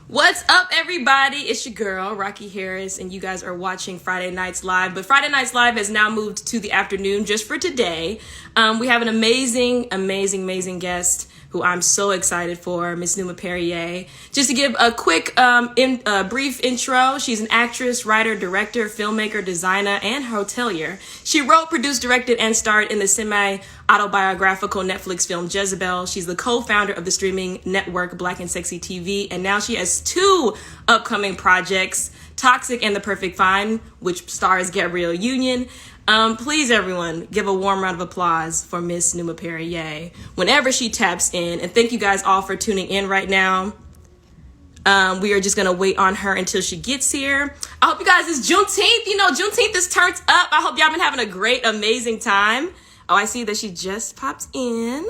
What's up, everybody? It's your girl, Rocky Harris, and you guys are watching Friday Nights Live. But Friday Nights Live has now moved to the afternoon just for today. We have an amazing guest who I'm so excited for, Miss Numa Perrier. Just to give a quick, brief intro, she's an actress, writer, director, filmmaker, designer, and hotelier. She wrote, produced, directed, and starred in the semi-autobiographical Netflix film Jezebel. She's the co-founder of the streaming network Black and Sexy TV, and now she has two upcoming projects, Toxic and the Perfect Fine, which stars Gabrielle Union. Please, everyone, give a warm round of applause for Miss Numa Perrier whenever she taps in. And thank you guys all for tuning in right now. We are just going to wait on her until she gets here. I hope you guys, it's Juneteenth. You know, Juneteenth is turned up. I hope y'all been having a great, amazing time. Oh, I see that she just popped in.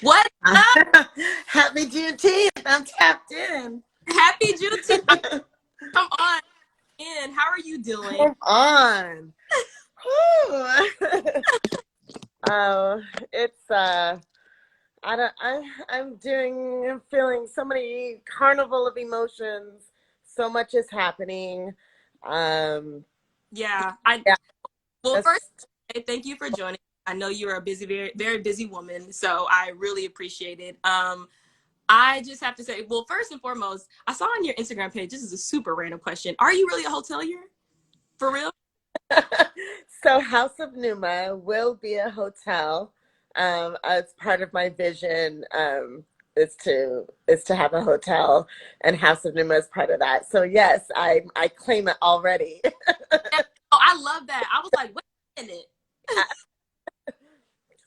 What up? Happy Juneteenth. I'm tapped in. Happy Juneteenth. Come on in. How are you doing? Come on. Oh, it's I'm feeling so many carnival of emotions. So much is happening. Yeah. Yeah. Well, first, thank you for joining. I know you're a busy, very, very busy woman, so I really appreciate it. I just have to say, well, first and foremost, I saw on your Instagram page, this is a super random question. Are you really a hotelier? For real? So House of Numa will be a hotel. As part of my vision, is to have a hotel, and House of Numa is part of that. So yes, I claim it already. Oh, I love that. I was like, wait a minute.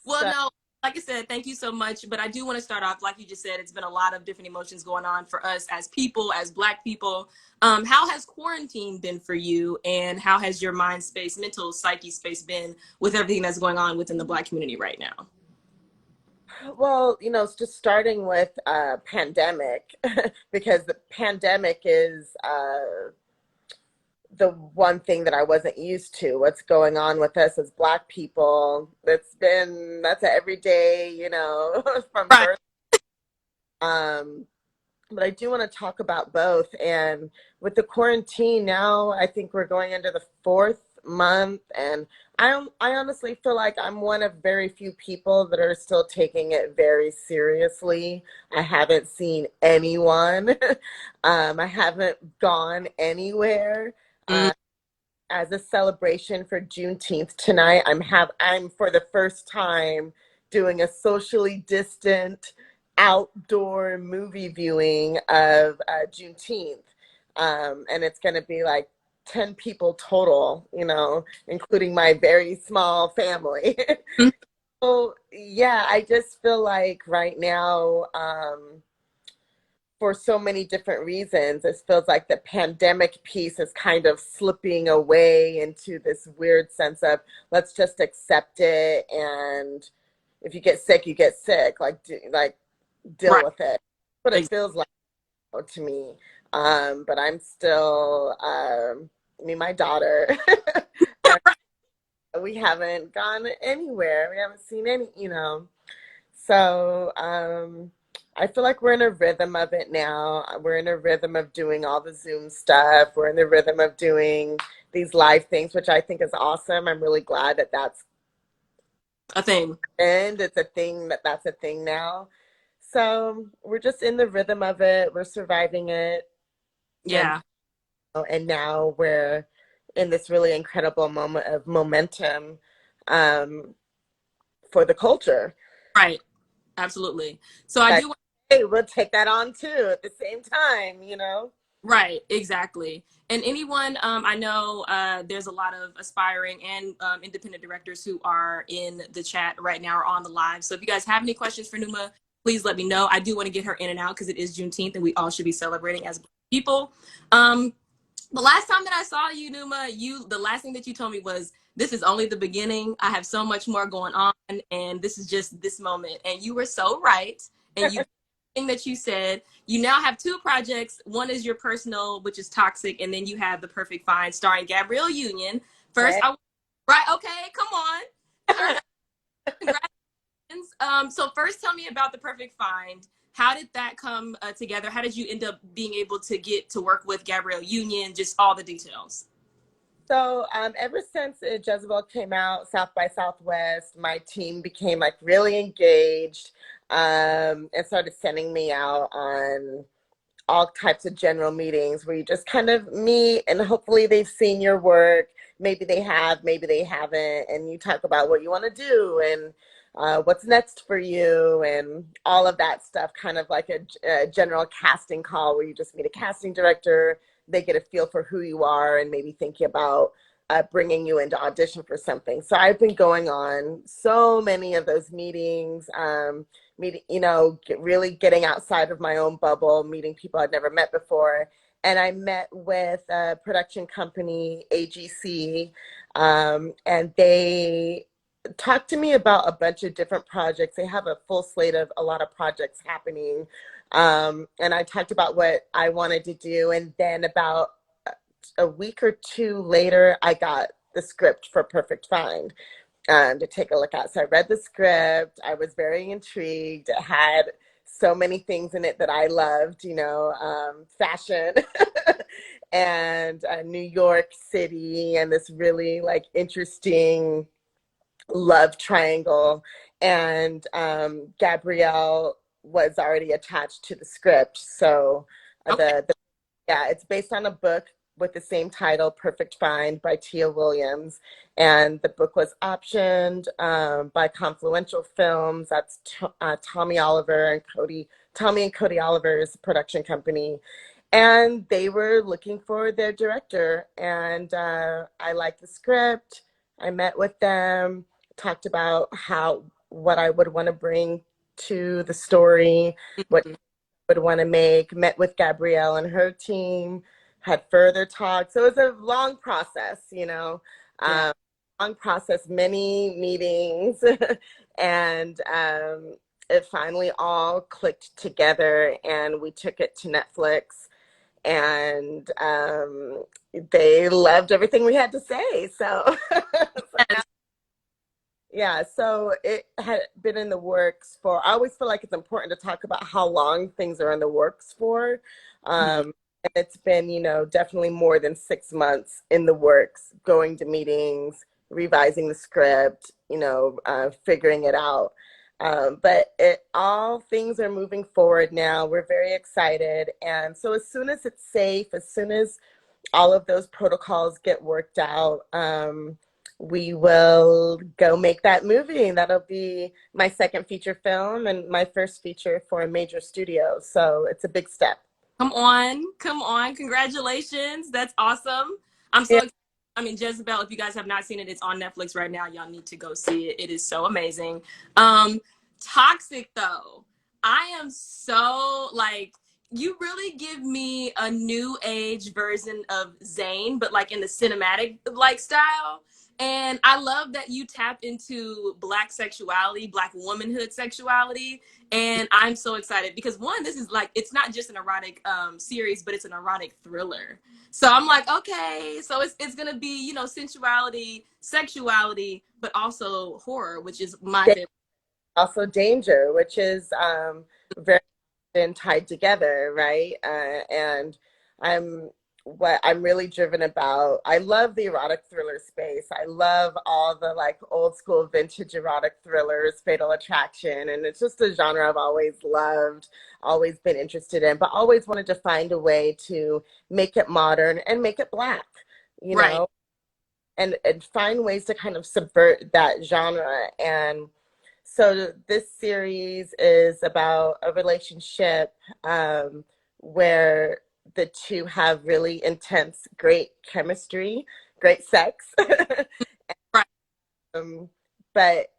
Well, So, no, like I said, thank you so much. But I do want to start off, like you just said, it's been a lot of different emotions going on for us as people, as Black people. How has quarantine been for you? And how has your mind space, mental psyche space been with everything that's going on within the Black community right now? well, it's just starting with pandemic because the pandemic is the one thing that I wasn't used to. What's going on with us as Black people? That's every day, from Right. birth. Um, but I do want to talk about both. And with the quarantine now, I think we're going into the fourth month, and I honestly feel like I'm one of very few people that are still taking it very seriously. I haven't seen anyone. I haven't gone anywhere. Mm, As a celebration for Juneteenth tonight, I'm for the first time doing a socially distant outdoor movie viewing of Juneteenth, and it's going to be like 10 people total, including my very small family. mm, So yeah, I just feel like right now, for so many different reasons, it feels like the pandemic piece is kind of slipping away into this weird sense of let's just accept it, and if you get sick, you get sick. Like deal right. with it. What it feels like to me. But I'm still me, my daughter. We haven't gone anywhere. We haven't seen any. So I feel like we're in a rhythm of it now. We're in a rhythm of doing all the Zoom stuff. We're in the rhythm of doing these live things, which I think is awesome. I'm really glad that that's A thing. and it's a thing that's a thing now. So we're just in the rhythm of it. We're surviving it, and Yeah. and now we're in this really incredible moment of momentum, um, for the culture. Right. Absolutely. So I That do. hey, we'll take that on too at the same time. Right, exactly. And anyone, I know there's a lot of aspiring and independent directors who are in the chat right now or on the live. So if you guys have any questions for Numa, please let me know. I do want to get her in and out because it is Juneteenth and we all should be celebrating as Black people. Um, the last time that I saw you, Numa, the last thing that you told me was, this is only the beginning. I have so much more going on, and this is just this moment. And you were so right. And you thing that you said. You now have two projects. One is your personal, which is Toxic, and then you have The Perfect Find, starring Gabrielle Union. First, Right? right? Okay, come on. First, congratulations. So first, tell me about The Perfect Find. How did that come together? How did you end up being able to get to work with Gabrielle Union? Just all the details. So ever since Jezebel came out, South by Southwest, my team became like really engaged, and started sending me out on all types of general meetings where you just kind of meet and hopefully they've seen your work. Maybe they have, maybe they haven't. And you talk about what you want to do and what's next for you and all of that stuff, kind of like a general casting call where you just meet a casting director. They get a feel for who you are and maybe thinking about bringing you into audition for something. So I've been going on so many of those meetings. Meeting, really getting outside of my own bubble, meeting people I'd never met before. And I met with a production company, AGC, and they talked to me about a bunch of different projects. They have a full slate of a lot of projects happening. And I talked about what I wanted to do. And then about a week or two later, I got the script for Perfect Find to take a look at. So I read the script. I was very intrigued. It had so many things in it that I loved, fashion and New York City and this really like interesting love triangle. And Gabrielle was already attached to the script. So Okay. yeah, it's based on a book with the same title, Perfect Find by Tia Williams. And the book was optioned by Confluential Films. That's Tommy Oliver and Tommy and Cody Oliver's production company. And they were looking for their director. And I liked the script. I met with them, talked about what I would want to bring to the story, what Mhm. would want to make, met with Gabrielle and her team, had further talks. So it was a long process, Yeah. long process, many meetings, and it finally all clicked together and we took it to Netflix and they loved everything we had to say. So, so Yes. yeah, so it had been in the works for, I always feel like it's important to talk about how long things are in the works for. Mhm. And it's been, definitely more than 6 months in the works, going to meetings, revising the script, figuring it out. But all things are moving forward now. We're very excited. And so as soon as it's safe, as soon as all of those protocols get worked out, we will go make that movie. That'll be my second feature film and my first feature for a major studio. So it's a big step. Come on. Come on. Congratulations. That's awesome. I'm so Yeah. excited. I mean, Jezebel, if you guys have not seen it, it's on Netflix right now. Y'all need to go see it. It is so amazing. Um, Toxic though. I am so like you really give me a new age version of Zayn, but like in the cinematic like style. And I love that you tap into black sexuality, black womanhood sexuality, and I'm so excited because one, this is like it's not just an erotic series, but it's an erotic thriller. So I'm like, okay, so it's gonna be sensuality, sexuality, but also horror, which is my favorite. Also danger, which is very been tied together, right? And I'm what I'm really driven about. I love the erotic thriller space. I love all the like old school vintage erotic thrillers, Fatal Attraction, and it's just a genre I've always loved, always been interested in, but always wanted to find a way to make it modern and make it black, you Right. know, and find ways to kind of subvert that genre. And so this series is about a relationship where the two have really intense, great chemistry, great sex. Right. um, but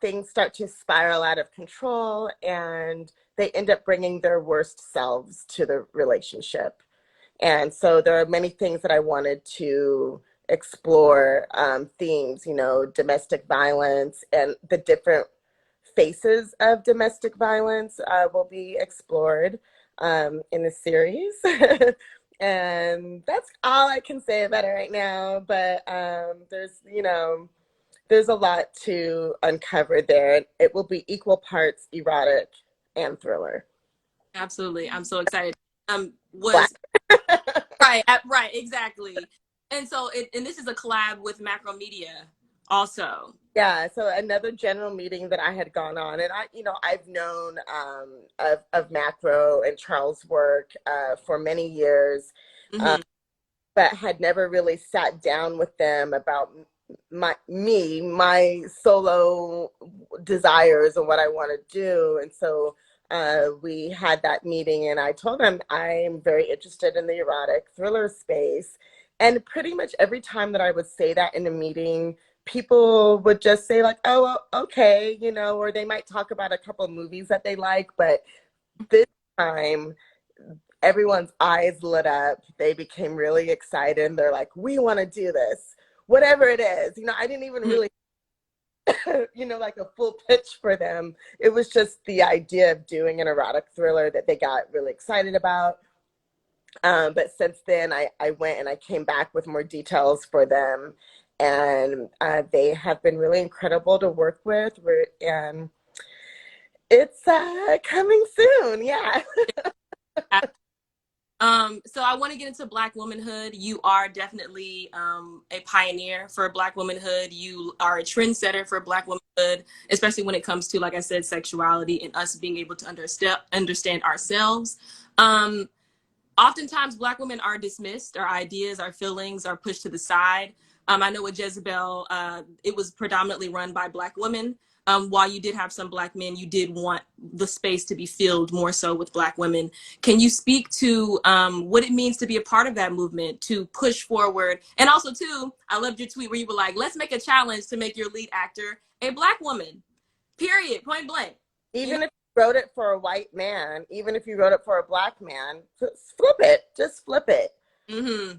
things start to spiral out of control and they end up bringing their worst selves to the relationship. And so there are many things that I wanted to explore, themes, domestic violence and the different faces of domestic violence will be explored in the series. And that's all I can say about it right now. But there's, you know, there's a lot to uncover there. It will be equal parts erotic and thriller. Absolutely. I'm so excited. Black. Was right, right, exactly. And so and this is a collab with Macromedia also. Yeah, so another general meeting that I had gone on, and I've known of Macro and Charles' work for many years, Mm-hmm. but had never really sat down with them about my solo desires and what I want to do. And so we had that meeting, and I told them I'm very interested in the erotic thriller space. And pretty much every time that I would say that in a meeting, people would just say like, "Oh, well, okay," you know, or they might talk about a couple of movies that they like. But this time, everyone's eyes lit up. They became really excited. They're like, "We want to do this, whatever it is." You know, I didn't even really, like a full pitch for them. It was just the idea of doing an erotic thriller that they got really excited about. But since then, I went and I came back with more details for them. And they have been really incredible to work with. And it's coming soon. Yeah. So I want to get into Black womanhood. You are definitely a pioneer for Black womanhood. You are a trendsetter for Black womanhood, especially when it comes to, like I said, sexuality and us being able to understand ourselves. Um, Oftentimes Black women are dismissed, our ideas, our feelings are pushed to the side. I know with Jezebel, it was predominantly run by Black women. While you did have some Black men, you did want the space to be filled more so with Black women. Can you speak to what it means to be a part of that movement, to push forward? And also, too, I loved your tweet where you were like, let's make a challenge to make your lead actor a Black woman, period, point blank. You know? Even if you wrote it for a white man, even if you wrote it for a Black man, just flip it. Just flip it. Mm-hmm.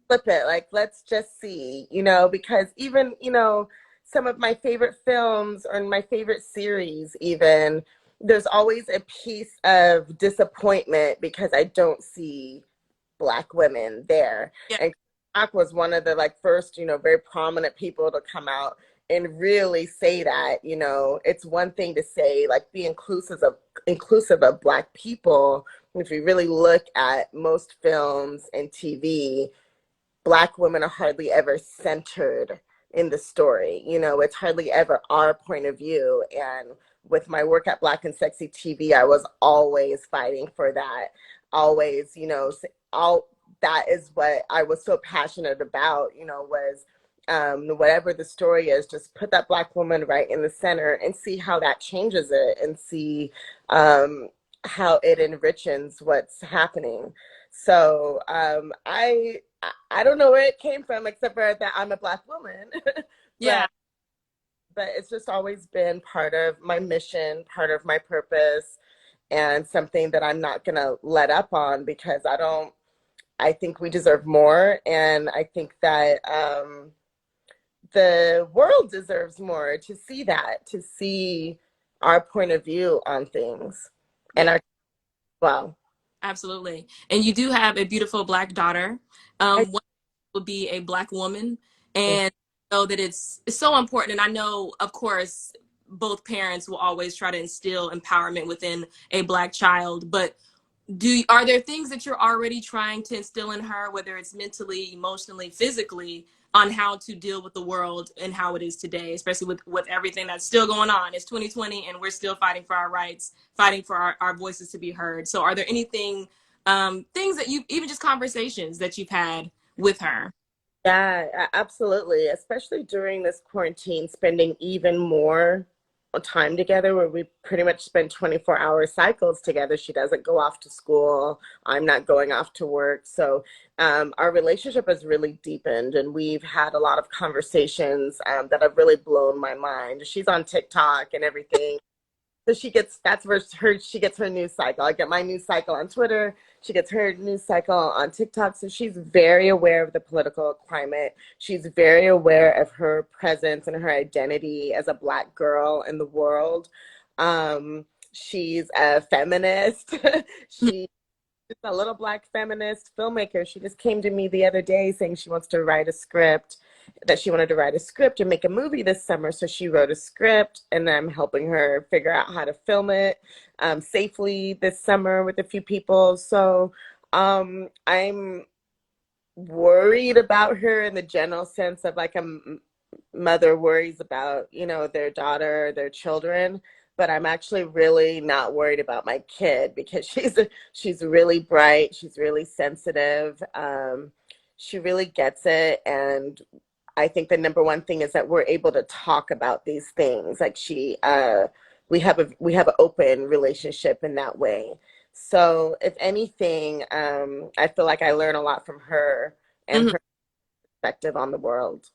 Flip it. Like, let's just see, because even, some of my favorite films or my favorite series, even, there's always a piece of disappointment because I don't see Black women there. Yeah. And Black was one of the like first, very prominent people to come out and really say that, it's one thing to say like be inclusive of Black people. If you really look at most films and TV, Black women are hardly ever centered in the story. It's hardly ever our point of view. And with my work at Black and Sexy TV, I was always fighting for that. Always, all that is what I was so passionate about, was whatever the story is, just put that Black woman right in the center and see how that changes it and see how it enriches what's happening. So I don't know where it came from, except for that I'm a Black woman. Yeah. but it's just always been part of my mission, part of my purpose, and something that I'm not gonna let up on because I think we deserve more, and I think that the world deserves more to see our point of view on things, and Yeah. wow. Absolutely. And you do have a beautiful Black daughter. I, One will be a Black woman. And I know that it's so important. And I know, of course, both parents will always try to instill empowerment within a Black child. But are there things that you're already trying to instill in her, whether it's mentally, emotionally, physically, on how to deal with the world and how it is today, especially with everything that's still going on? It's 2020 and we're still fighting for our rights, fighting for our voices to be heard. So are there anything, things that you, even just conversations that you've had with her? Yeah, absolutely. Especially during this quarantine, spending even more time together where we pretty much spend 24-hour cycles together. She doesn't go off to school. I'm not going off to work. So our relationship has really deepened, and we've had a lot of conversations that have really blown my mind. She's on TikTok and everything. So that's where she gets her news cycle. I get my news cycle on Twitter. She gets her news cycle on TikTok. So she's very aware of the political climate. She's very aware of her presence and her identity as a Black girl in the world. She's a feminist. She's a little Black feminist filmmaker. She just came to me the other day saying she wants to write a script, that she wanted to write a script and make a movie this summer. So she wrote a script, and I'm helping her figure out how to film it safely this summer with a few people. So I'm worried about her in the general sense of like mother worries about, you know, their daughter, their children, but I'm actually really not worried about my kid because she's really bright, she's really sensitive, she really gets it, and I think the number one thing is that we're able to talk about these things. Like we have an open relationship in that way. So if anything, I feel like I learn a lot from her and Mhm. her perspective on the world.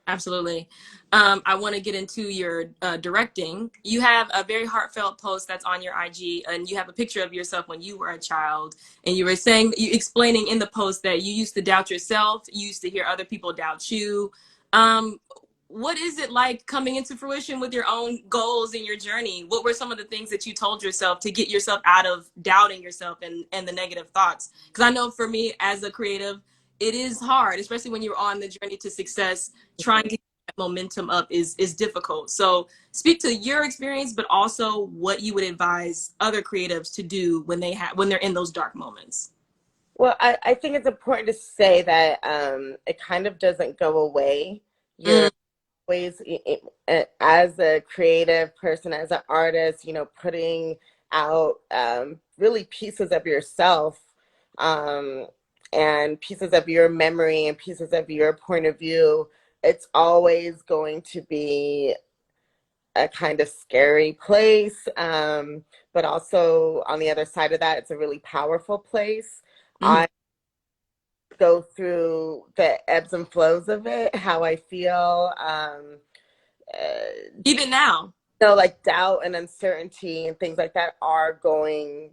Absolutely. I want to get into your directing. You have a very heartfelt post that's on your IG, and you have a picture of yourself when you were a child. And you were saying, you explaining in the post that you used to doubt yourself, you used to hear other people doubt you. Um, what is it like coming into fruition with your own goals and your journey? What were some of the things that you told yourself to get yourself out of doubting yourself and the negative thoughts? Because I know for me as a creative, it is hard, especially when you're on the journey to success. Trying to get that momentum up is difficult. So speak to your experience, but also what you would advise other creatives to do when they're in those dark moments. Well, I think it's important to say that it kind of doesn't go away. Mm, You're always, as a creative person, as an artist, you know, putting out really pieces of yourself, um, and pieces of your memory and pieces of your point of view. It's always going to be a kind of scary place, but also on the other side of that, it's a really powerful place. mhm. I go through the ebbs and flows of it, how I feel. Even now. So like doubt and uncertainty and things like that are going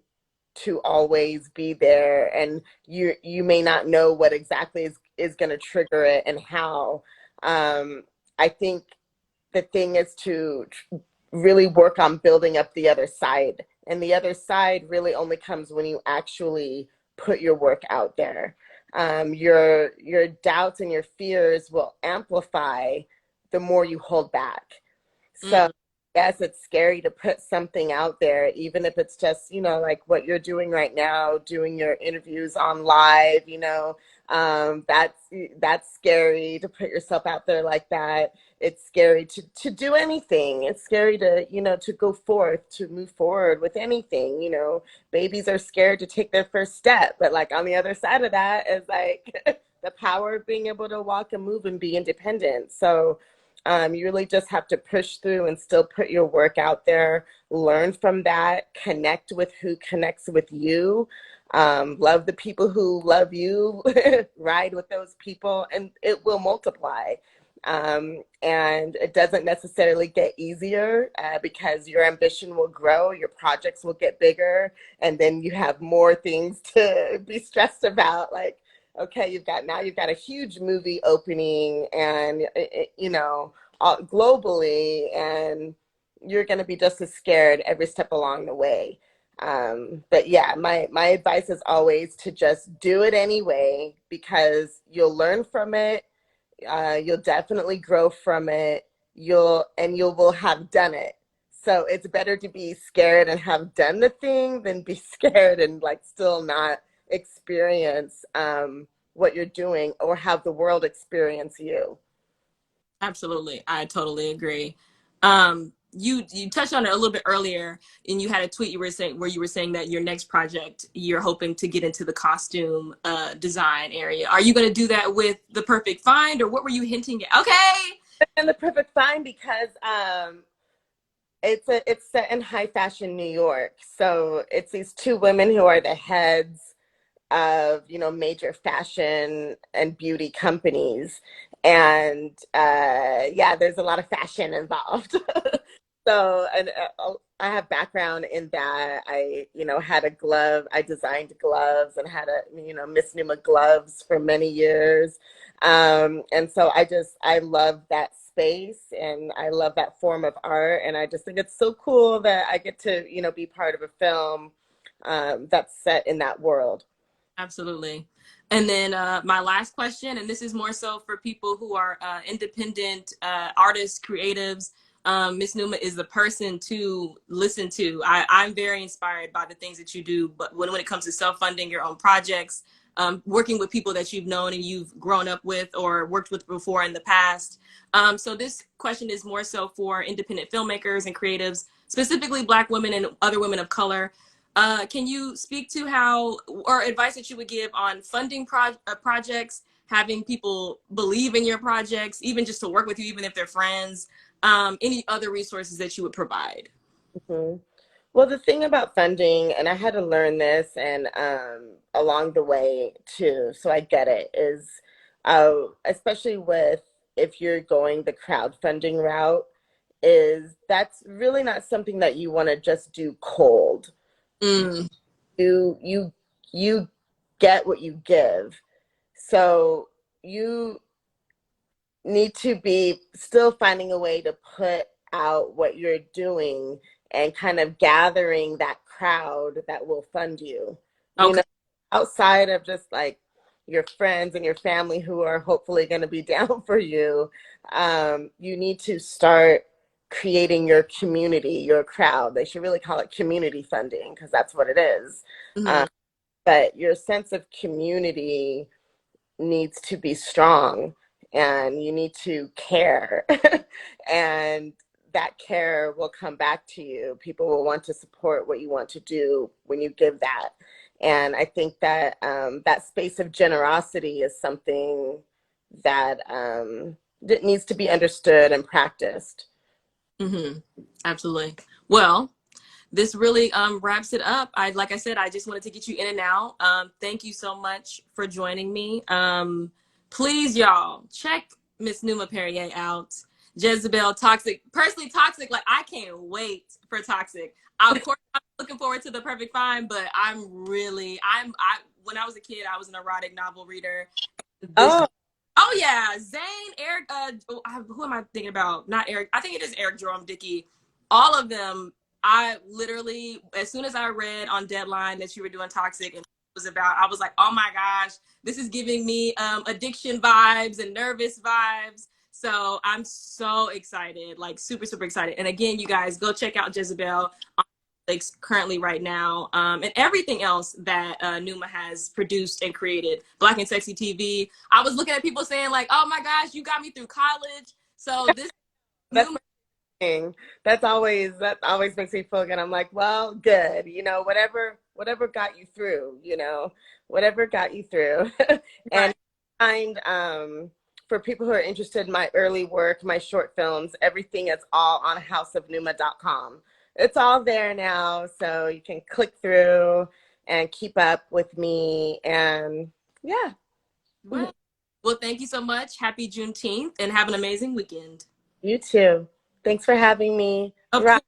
to always be there, and you may not know what exactly is going to trigger it and how. I think the thing is to really work on building up the other side, and the other side really only comes when you actually put your work out there. Your doubts and your fears will amplify the more you hold back. Mm, So yes, it's scary to put something out there, even if it's just, you know, like what you're doing right now, doing your interviews on live, you know, that's scary to put yourself out there like that. It's scary to do anything. It's scary to, you know, to go forth, to move forward with anything, you know. Babies are scared to take their first step, but like on the other side of that is like the power of being able to walk and move and be independent. So you really just have to push through and still put your work out there, learn from that, connect with who connects with you, love the people who love you, ride with those people, and it will multiply. And it doesn't necessarily get easier because your ambition will grow, your projects will get bigger, and then you have more things to be stressed about. Like, okay, you've got a huge movie opening, and you know, globally, and you're going to be just as scared every step along the way. But yeah, my advice is always to just do it anyway, because you'll learn from it. You'll definitely grow from it. You will have done it. So it's better to be scared and have done the thing than be scared and like still not experience what you're doing or have the world experience you. absolutely. I totally agree. You touched on it a little bit earlier, and you had a tweet you were saying where you were saying that your next project you're hoping to get into the costume design area. Are you going to do that with The Perfect Find, or what were you hinting at? Okay. And the perfect find because it's set in high fashion New York. So it's these two women who are the heads of, you know, major fashion and beauty companies, and yeah, there's a lot of fashion involved. So, and I have background in that. I, you know, had a glove. I designed gloves and had a, you know, Miss Numa gloves for many years. And so I love that space and I love that form of art. And I just think it's so cool that I get to, be part of a film that's set in that world. Absolutely. And then my last question, and this is more so for people who are independent artists, creatives. Miss Numa is the person to listen to. I'm very inspired by the things that you do, but when it comes to self-funding your own projects, working with people that you've known and you've grown up with or worked with before in the past. So this question is more so for independent filmmakers and creatives, specifically Black women and other women of color. Can you speak to how, or advice that you would give on funding projects, having people believe in your projects, even just to work with you, even if they're friends, any other resources that you would provide? Hmm. Well, the thing about funding, and I had to learn this and along the way too, so I get it, is especially with if you're going the crowdfunding route, is that's really not something that you want to just do cold. Mm, You get what you give. So you need to be still finding a way to put out what you're doing and kind of gathering that crowd that will fund you. You okay. know, outside of just like your friends and your family who are hopefully going to be down for you, you need to start creating your community, your crowd. They should really call it community funding because that's what it is. Mm-hmm. But your sense of community needs to be strong and you need to care. And that care will come back to you. People will want to support what you want to do when you give that. And I think that that space of generosity is something that needs to be understood and practiced. Mm-hmm. Absolutely. Well, this really wraps it up. Like I said, I just wanted to get you in and out. Thank you so much for joining me. Please, y'all, check Miss Numa Perrier out. Jezebel, Toxic, personally Toxic. Like I can't wait for Toxic. Of course, I'm looking forward to The Perfect Fine, but I when I was a kid, I was an erotic novel reader. This Oh, Oh yeah, Zane, Eric. Who am I thinking about? Not Eric. I think it is Eric Jerome Dickey. All of them. I literally, as soon as I read on Deadline that you were doing Toxic and it was about, I was like, oh my gosh, this is giving me addiction vibes and nervous vibes. So I'm so excited, like super super excited. And again, you guys go check out Jezebel currently right now, and everything else that Numa has produced and created. Black and Sexy TV. I was looking at people saying like, "Oh my gosh, you got me through college." So this that's Numa, thing. That always makes me feel good. I'm like, well, good. Whatever got you through, whatever got you through. right? And find for people who are interested in my early work, my short films, everything is all on houseofnuma.com. It's all there now, so you can click through and keep up with me. And yeah, Right. Well, thank you so much. Happy Juneteenth, and have an amazing weekend. you too. Thanks for having me, Of course.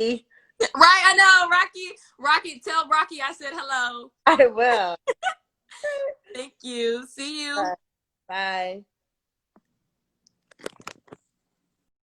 Rocky. Right, I know, Rocky. Rocky, tell Rocky I said hello. I will. Thank you. See you. Bye. Bye.